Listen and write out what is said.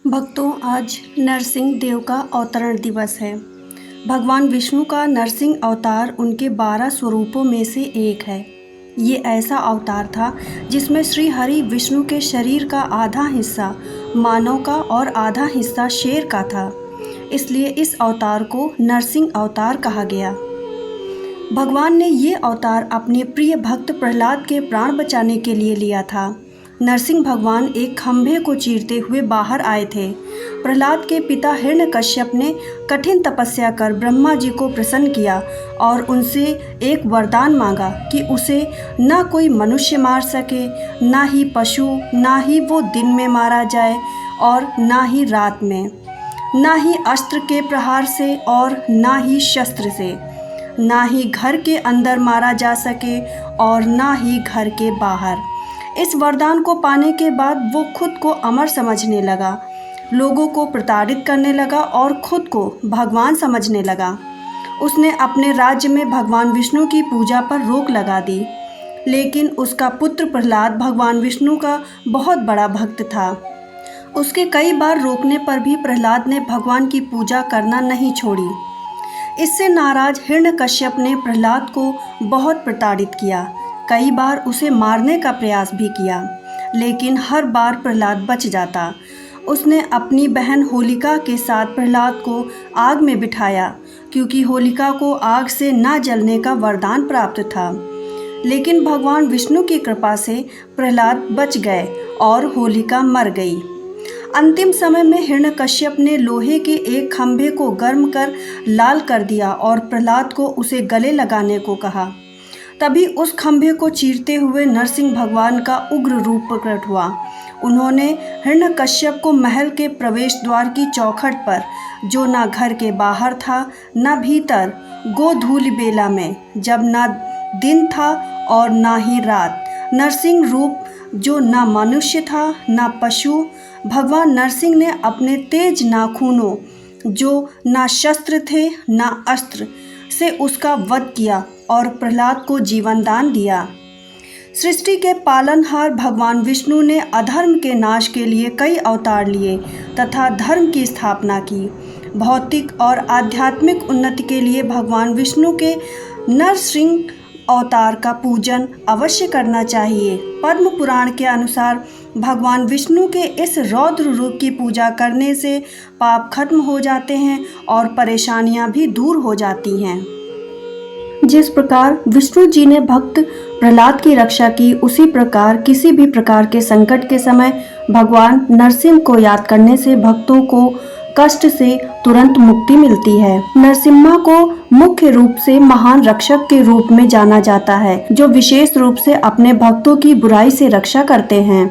भक्तों, आज नरसिंह देव का अवतरण दिवस है। भगवान विष्णु का नरसिंह अवतार उनके 12 स्वरूपों में से एक है। ये ऐसा अवतार था जिसमें श्री हरि विष्णु के शरीर का आधा हिस्सा मानव का और आधा हिस्सा शेर का था। इसलिए इस अवतार को नरसिंह अवतार कहा गया। भगवान ने ये अवतार अपने प्रिय भक्त प्रहलाद के प्राण बचाने के लिए लिया था। नरसिंह भगवान एक खंभे को चीरते हुए बाहर आए थे। प्रहलाद के पिता हिरण्यकश्यप ने कठिन तपस्या कर ब्रह्मा जी को प्रसन्न किया और उनसे एक वरदान मांगा कि उसे ना कोई मनुष्य मार सके, ना ही पशु, ना ही वो दिन में मारा जाए और ना ही रात में, ना ही अस्त्र के प्रहार से और ना ही शस्त्र से, ना ही घर के अंदर मारा जा सके और ना ही घर के बाहर। इस वरदान को पाने के बाद वो खुद को अमर समझने लगा, लोगों को प्रताड़ित करने लगा और खुद को भगवान समझने लगा। उसने अपने राज्य में भगवान विष्णु की पूजा पर रोक लगा दी, लेकिन उसका पुत्र प्रहलाद भगवान विष्णु का बहुत बड़ा भक्त था। उसके कई बार रोकने पर भी प्रहलाद ने भगवान की पूजा करना नहीं छोड़ी। इससे नाराज हिरण्यकश्यप ने प्रहलाद को बहुत प्रताड़ित किया। कई बार उसे मारने का प्रयास भी किया, लेकिन हर बार प्रहलाद बच जाता। उसने अपनी बहन होलिका के साथ प्रहलाद को आग में बिठाया, क्योंकि होलिका को आग से ना जलने का वरदान प्राप्त था। लेकिन भगवान विष्णु की कृपा से प्रहलाद बच गए और होलिका मर गई। अंतिम समय में हिरण्यकश्यप ने लोहे के एक खंभे को गर्म कर लाल कर दिया और प्रहलाद को उसे गले लगाने को कहा। तभी उस खंभे को चीरते हुए नरसिंह भगवान का उग्र रूप प्रकट हुआ। उन्होंने हिरण्यकश्यप को महल के प्रवेश द्वार की चौखट पर, जो ना घर के बाहर था ना भीतर, गोधूलि बेला में, जब ना दिन था और ना ही रात, नरसिंह रूप जो ना मनुष्य था ना पशु, भगवान नरसिंह ने अपने तेज नाखूनों, जो ना शस्त्र थे ना अस्त्र, से उसका वध किया और प्रहलाद को जीवन दान दिया। सृष्टि के पालनहार भगवान विष्णु ने अधर्म के नाश के लिए कई अवतार लिए तथा धर्म की स्थापना की। भौतिक और आध्यात्मिक उन्नति के लिए भगवान विष्णु के नरसिंह अवतार का पूजन अवश्य करना चाहिए। पद्म पुराण के अनुसार भगवान विष्णु के इस रौद्र रूप की पूजा करने से पाप खत्म हो जाते हैं और परेशानियां भी दूर हो जाती हैं। जिस प्रकार विष्णु जी ने भक्त प्रहलाद की रक्षा की, उसी प्रकार किसी भी प्रकार के संकट के समय भगवान नरसिंह को याद करने से भक्तों को कष्ट से तुरंत मुक्ति मिलती है। नरसिम्हा को मुख्य रूप से महान रक्षक के रूप में जाना जाता है, जो विशेष रूप से अपने भक्तों की बुराई से रक्षा करते हैं।